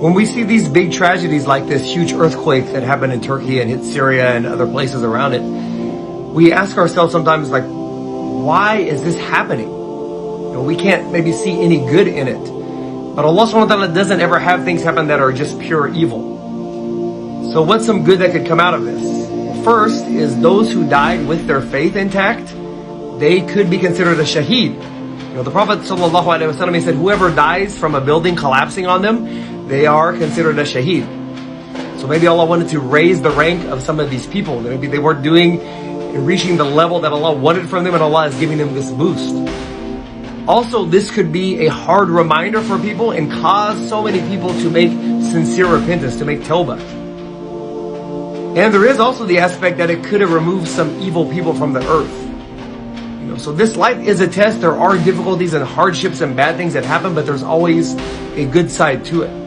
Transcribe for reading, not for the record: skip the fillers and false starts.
When we see these big tragedies like this huge earthquake that happened in Turkey and hit Syria and other places around it, we ask ourselves sometimes, like, why is this happening? We can't maybe see any good in it. But Allah subhanahu wa ta'ala doesn't ever have things happen that are just pure evil. So what's some good that could come out of this? First is those who died with their faith intact, they could be considered a shaheed. The Prophet sallallahu alaihi wasallam, he said, whoever dies from a building collapsing on them, they are considered a shaheed. So maybe Allah wanted to raise the rank of some of these people. Maybe they weren't reaching the level that Allah wanted from them, and Allah is giving them this boost. Also, this could be a hard reminder for people and cause so many people to make sincere repentance, to make tawbah. And there is also the aspect that it could have removed some evil people from the earth. So this life is a test. There are difficulties and hardships and bad things that happen, but there's always a good side to it.